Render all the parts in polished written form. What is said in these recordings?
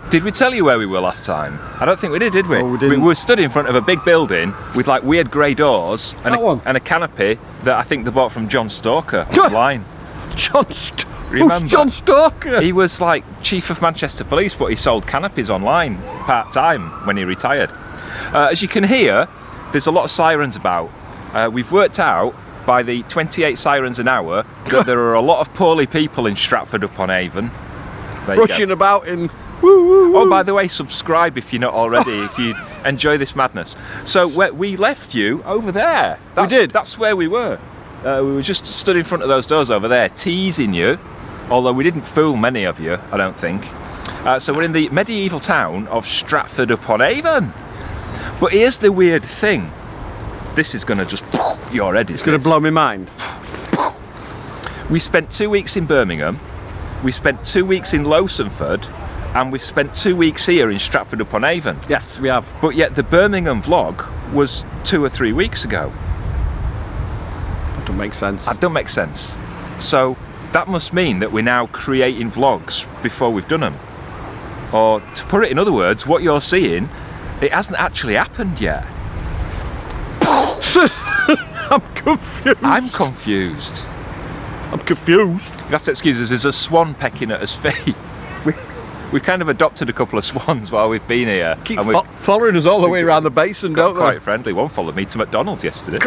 Did we tell you where we were last time? I don't think we did we? Oh, we didn't. We were stood in front of a big building with like weird grey doors and a canopy that I think they bought from John Stalker online. Who's John Stalker? He was like chief of Manchester Police, but he sold canopies online part-time when he retired. As you can hear, there's a lot of sirens about. We've worked out by the 28 sirens an hour that there are a lot of poorly people in Stratford-upon-Avon. Rushing about in... Oh, by the way, subscribe if you're not already, if you enjoy this madness. So we left you over there. We did. That's where we were. We were just stood in front of those doors over there, teasing you, although we didn't fool many of you, I don't think. So we're in the medieval town of Stratford-upon-Avon. But here's the weird thing. This is going to just your head. It's going to blow my mind. We spent 2 weeks in Birmingham. We spent 2 weeks in Lowsonford. And we've spent 2 weeks here in Stratford-upon-Avon. Yes, we have. But yet the Birmingham vlog was 2 or 3 weeks ago. That don't make sense. That don't make sense. So that must mean that we're now creating vlogs before we've done them. Or to put it in other words, what you're seeing, it hasn't actually happened yet. I'm confused. I'm confused. I'm confused. You have to excuse us, there's a swan pecking at his feet. We've kind of adopted a couple of swans while we've been here. Keep following us all the way around the basin, don't they? Quite friendly. One followed me to McDonald's yesterday.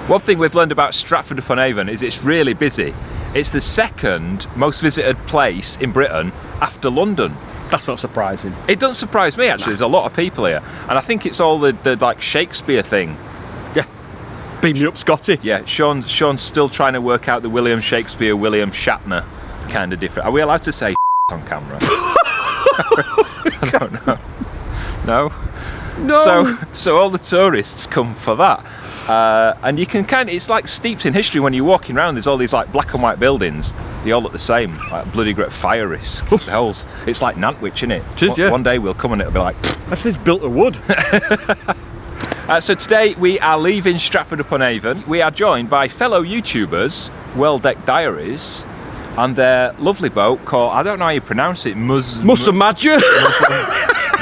One thing we've learned about Stratford-upon-Avon is it's really busy. It's the second most visited place in Britain after London. That's not surprising. It doesn't surprise me actually. There's a lot of people here, and I think it's all the like Shakespeare thing. Yeah. Beam me up, Scotty. Yeah. Sean's still trying to work out the William Shakespeare, William Shatner kind of different. Are we allowed to say on camera? I don't know. No. No. So all the tourists come for that. And you can it's like steeped in history when you're walking around. There's all these like black and white buildings. They all look the same, like bloody great fire risk. Hells. It's like Nantwich, isn't it? It is, yeah. One day we'll come and it'll be like... If this built of wood. So today we are leaving Stratford-upon-Avon. We are joined by fellow YouTubers, Well Deck Diaries, and their lovely boat called, I don't know how you pronounce it, Muscle Magic.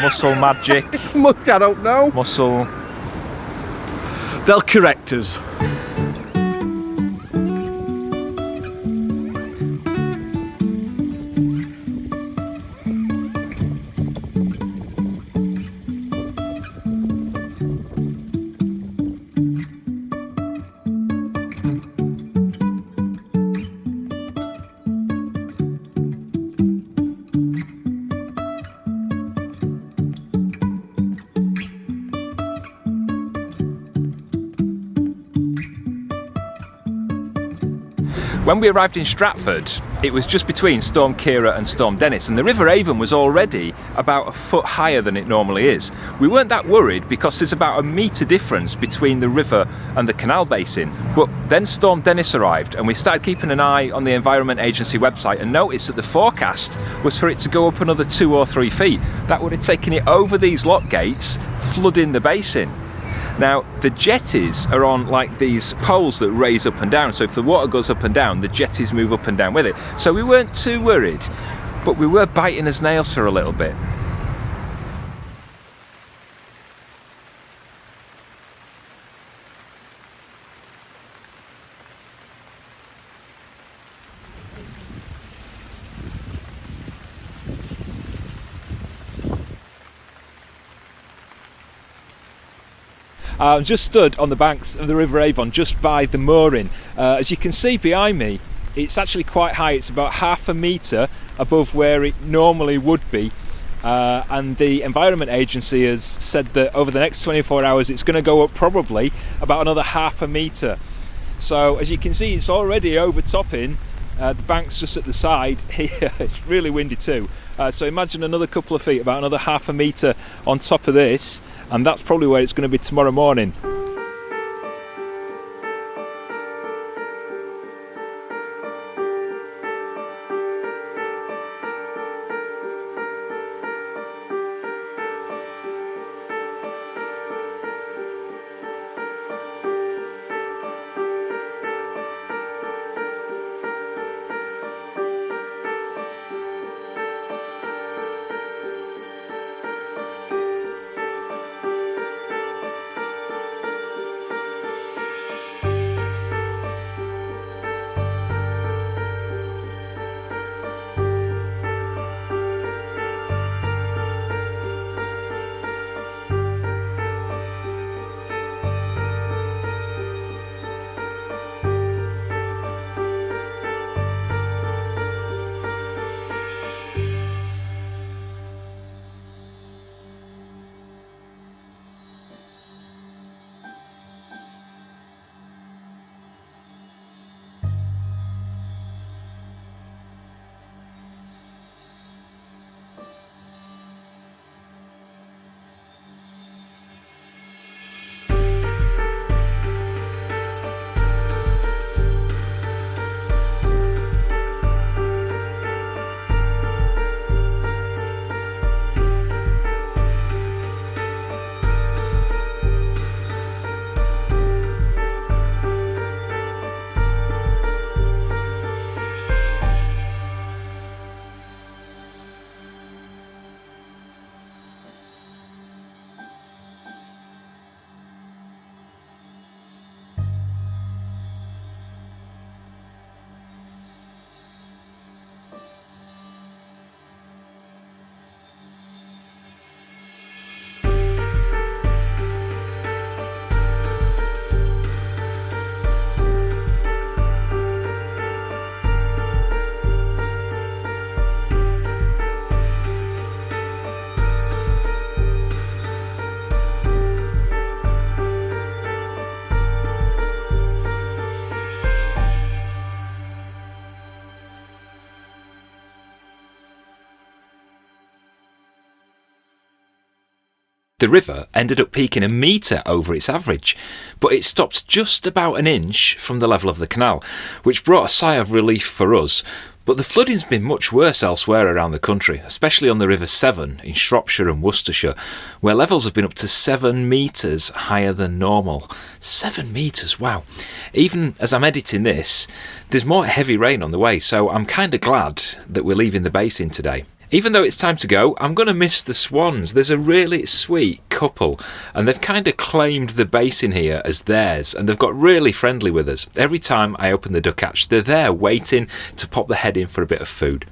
Muscle Magic. I don't know. Muscle... They'll correct us. When we arrived in Stratford, it was just between Storm Kira and Storm Dennis, and the River Avon was already about a foot higher than it normally is. We weren't that worried because there's about a metre difference between the river and the canal basin, but then Storm Dennis arrived and we started keeping an eye on the Environment Agency website and noticed that the forecast was for it to go up another 2 or 3 feet. That would have taken it over these lock gates, flooding the basin. Now, the jetties are on like these poles that raise up and down, so if the water goes up and down, the jetties move up and down with it. So we weren't too worried, but we were biting his nails for a little bit. I'm just stood on the banks of the River Avon, just by the mooring. As you can see behind me, it's actually quite high. It's about ½ a metre above where it normally would be. And the Environment Agency has said that over the next 24 hours it's going to go up probably about another ½ a metre. So as you can see, it's already overtopping the banks just at the side here. It's really windy too. So imagine another couple of feet, about another ½ a metre on top of this, and that's probably where it's going to be tomorrow morning. The river ended up peaking a metre over its average, but it stopped just about an inch from the level of the canal, which brought a sigh of relief for us. But the flooding's been much worse elsewhere around the country, especially on the River Severn in Shropshire and Worcestershire, where levels have been up to 7 metres higher than normal. 7 metres, wow. Even as I'm editing this, there's more heavy rain on the way, so I'm kind of glad that we're leaving the basin today. Even though it's time to go, I'm going to miss the swans. There's a really sweet couple, and they've kind of claimed the basin here as theirs, and they've got really friendly with us. Every time I open the duck hatch, they're there waiting to pop their head in for a bit of food.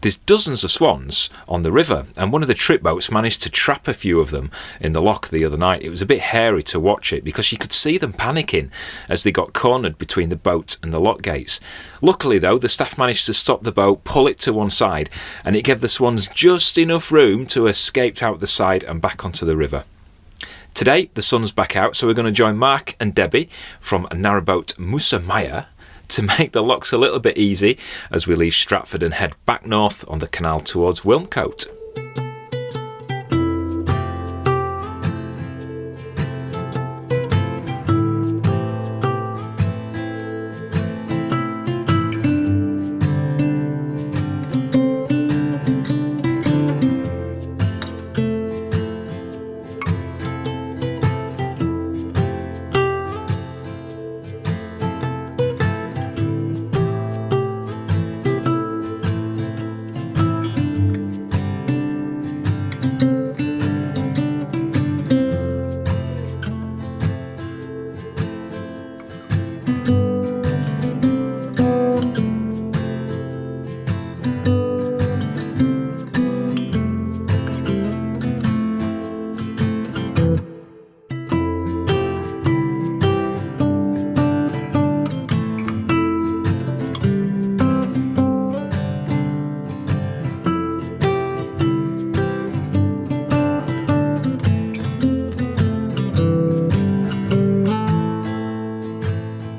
There's dozens of swans on the river, and one of the trip boats managed to trap a few of them in the loch the other night. It was a bit hairy to watch it because you could see them panicking as they got cornered between the boat and the lock gates. Luckily though, the staff managed to stop the boat, pull it to one side, and it gave the swans just enough room to escape out the side and back onto the river. Today the sun's back out, so we're going to join Mark and Debbie from Narrowboat Musa Maya to make the locks a little bit easy as we leave Stratford and head back north on the canal towards Wilmcote.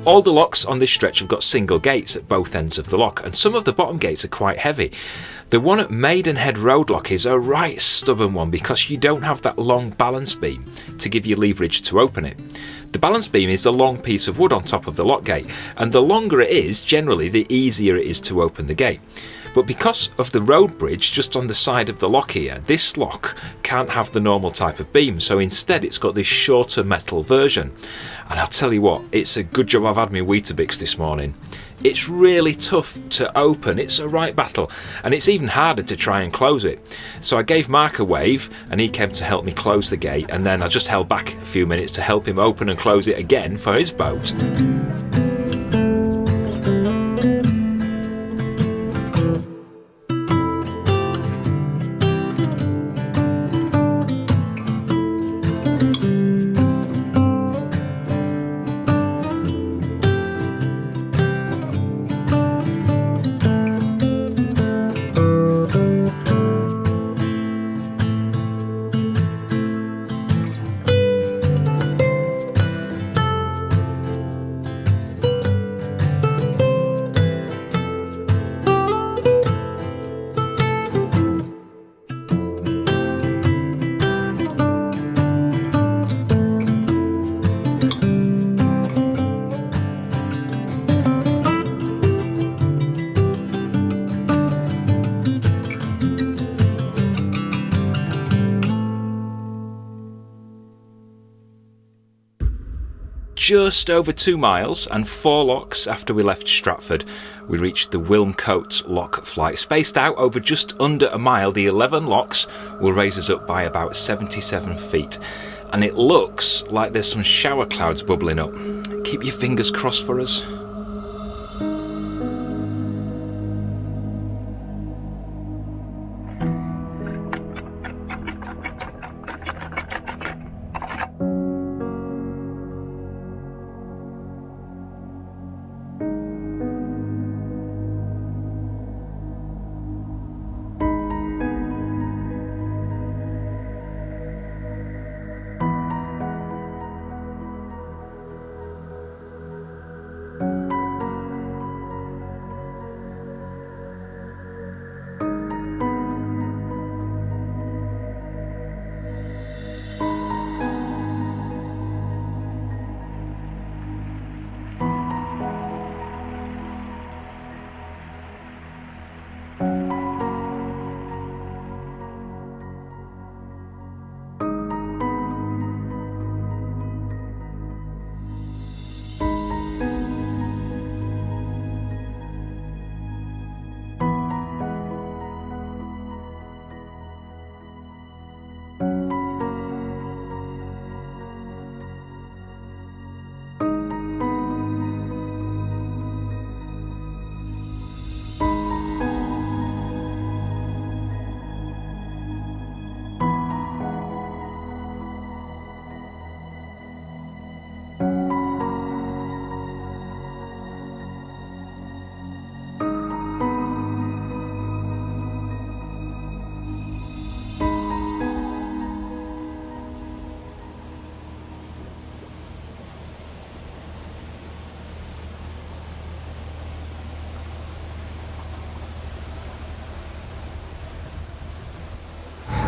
All the locks on this stretch have got single gates at both ends of the lock, and some of the bottom gates are quite heavy. The one at Maidenhead Road Lock is a right stubborn one because you don't have that long balance beam to give you leverage to open it. The balance beam is a long piece of wood on top of the lock gate, and the longer it is, generally the easier it is to open the gate. But because of the road bridge just on the side of the lock here, this lock can't have the normal type of beam, so instead it's got this shorter metal version. And I'll tell you what, it's a good job I've had my Weetabix this morning. It's really tough to open, it's a right battle, and it's even harder to try and close it. So I gave Mark a wave and he came to help me close the gate, and then I just held back a few minutes to help him open and close it again for his boat. Just over 2 miles and 4 locks after we left Stratford, we reached the Wilmcote lock flight. Spaced out over just under a mile, the 11 locks will raise us up by about 77 feet. And it looks like there's some shower clouds bubbling up. Keep your fingers crossed for us.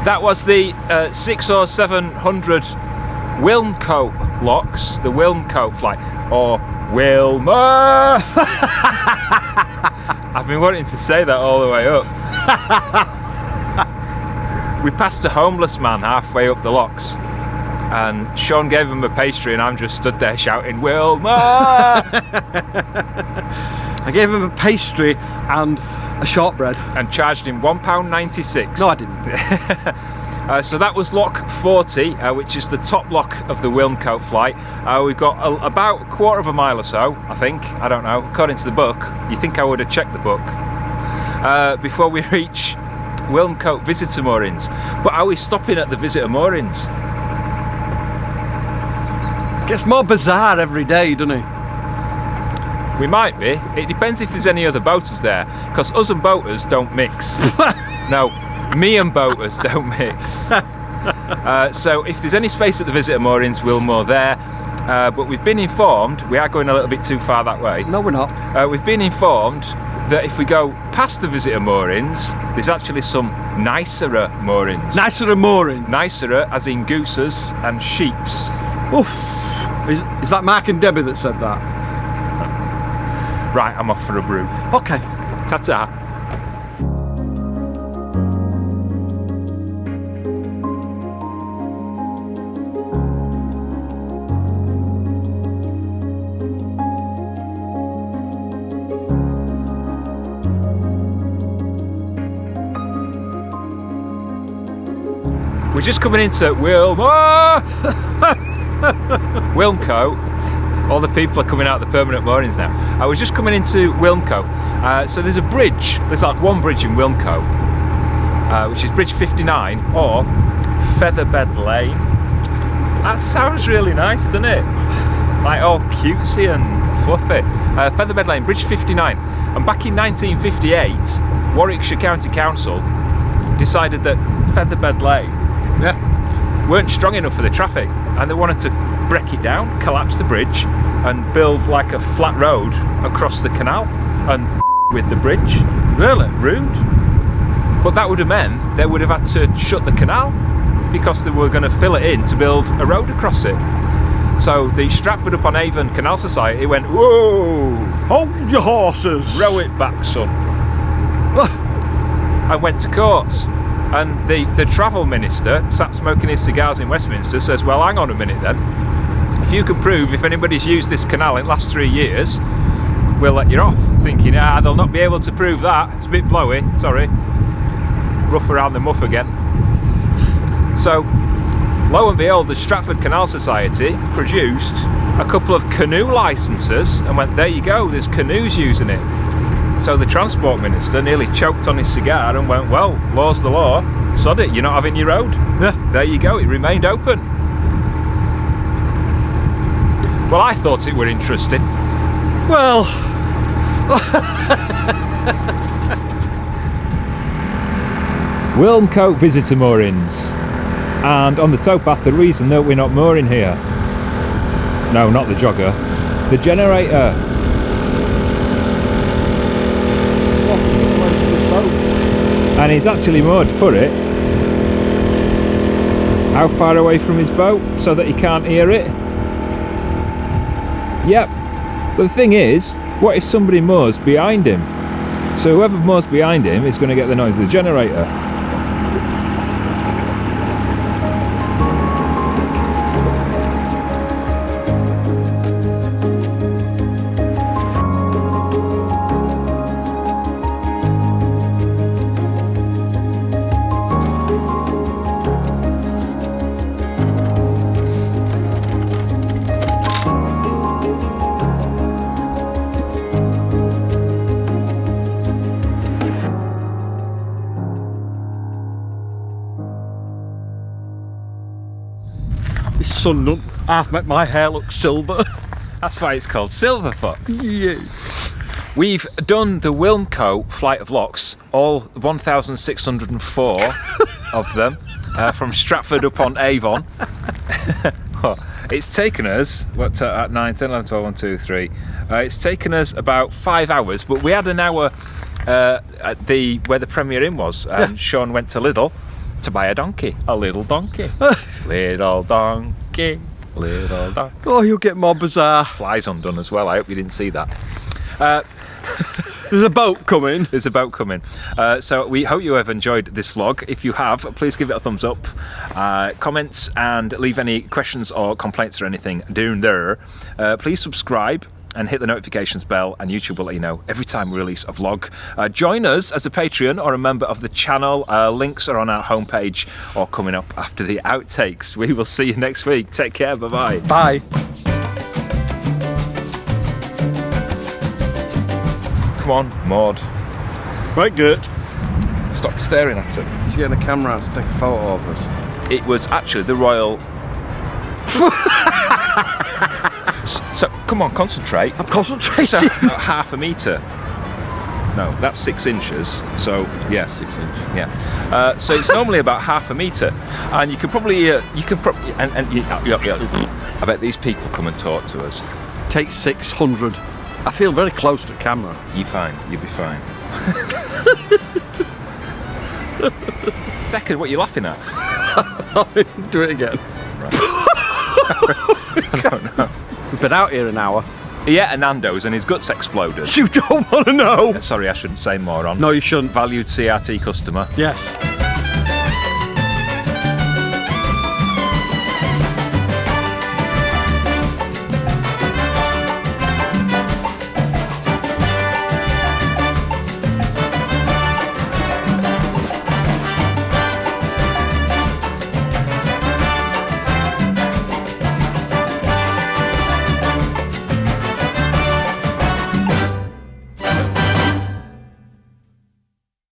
That was the 600 or 700 Wilmcote locks, the Wilmcote flight, or Wilma. I've been wanting to say that all the way up. We passed a homeless man halfway up the locks, and Sean gave him a pastry, and I'm just stood there shouting, Wilma! I gave him a pastry and a shortbread. And charged him £1.96. No, I didn't. So that was lock 40, which is the top lock of the Wilmcote flight. We've got about a quarter of a mile or so, I think. I don't know, according to the book. You think I would have checked the book before we reach Wilmcote visitor moorings. But are we stopping at the visitor moorings? Gets more bizarre every day, doesn't it? We might be. It depends if there's any other boaters there, because us and boaters don't mix. No, me and boaters don't mix. So if there's any space at the visitor moorings, we'll moor there. But we've been informed, we are going a little bit too far that way. No, we're not. We've been informed that if we go past the visitor moorings, there's actually some nicer moorings. Nicer moorings? Nicer as in gooses and sheeps. Oof. Is that Mark and Debbie that said that? Right, I'm off for a brew. Okay. Ta-ta. We're just coming into Wilmcote. All the people are coming out of the permanent moorings now. I was just coming into Wilmcote. So there's a bridge, there's like one bridge in Wilmcote, which is Bridge 59, or Featherbed Lane. That sounds really nice, doesn't it? Like all cutesy and fluffy. Featherbed Lane, Bridge 59. And back in 1958, Warwickshire County Council decided that Featherbed Lane weren't strong enough for the traffic, and they wanted to break it down, collapse the bridge, and build like a flat road across the canal and with the bridge. Really? Rude. But that would have meant they would have had to shut the canal because they were going to fill it in to build a road across it. So the Stratford-upon-Avon Canal Society went, whoa! Hold your horses! Row it back, son. And went to court. And the travel minister, sat smoking his cigars in Westminster, says, well, hang on a minute then. If you can prove if anybody's used this canal in the last 3 years, we'll let you off. Thinking, they'll not be able to prove that. It's a bit blowy, sorry. Rough around the muff again. So, lo and behold, the Stratford Canal Society produced a couple of canoe licences and went, there you go, there's canoes using it. So the Transport Minister nearly choked on his cigar and went, well, law's the law, sod it, you're not having your road. Yeah. There you go, it remained open. Well, I thought it were interesting. Well... Wilmcote visitor moorings. And on the towpath, the reason that we're not mooring here. No, not the jogger. The generator. And he's actually moored for it. How far away from his boat so that he can't hear it? Yep. But the thing is, what if somebody moors behind him? So whoever moors behind him is going to get the noise of the generator. Sun half make my hair look silver. That's why it's called Silver Fox. Yeah. We've done the Wilmcote flight of locks, all 1,604 of them, from Stratford-upon-Avon. It's taken us, what, at 9, 10, 11, 12, 1, 2, 3. It's taken us about 5 hours, but we had an hour at where the Premier Inn was, and Sean went to Lidl to buy a donkey, a little donkey. Little donkey, little donkey. Oh, you'll get more bizarre. Flies undone as well, I hope you didn't see that. There's a boat coming. There's a boat coming. So we hope you have enjoyed this vlog. If you have, please give it a thumbs up, comments, and leave any questions or complaints or anything down there. Please subscribe and hit the notifications bell, and YouTube will let you know every time we release a vlog. Join us as a Patreon or a member of the channel. Links are on our homepage or coming up after the outtakes. We will see you next week. Take care. Bye-bye. Bye. Come on, Maud. Right, good. Stop staring at him. She's getting a camera out to take a photo of us. It was actually the royal... So, come on, concentrate. I'm concentrating. So, about half a metre. No, that's 6 inches. So, yeah. 6 inches. Yeah. So it's normally about half a metre. And you can probably, I bet these people come and talk to us. Take 600. I feel very close to camera. You fine, you'll be fine. Second, what are you laughing at? Do it again. Right. I don't know. We've been out here an hour. He ate a Nando's and his guts exploded. You don't want to know. Sorry, I shouldn't say moron. No, you shouldn't. Valued CRT customer. Yes.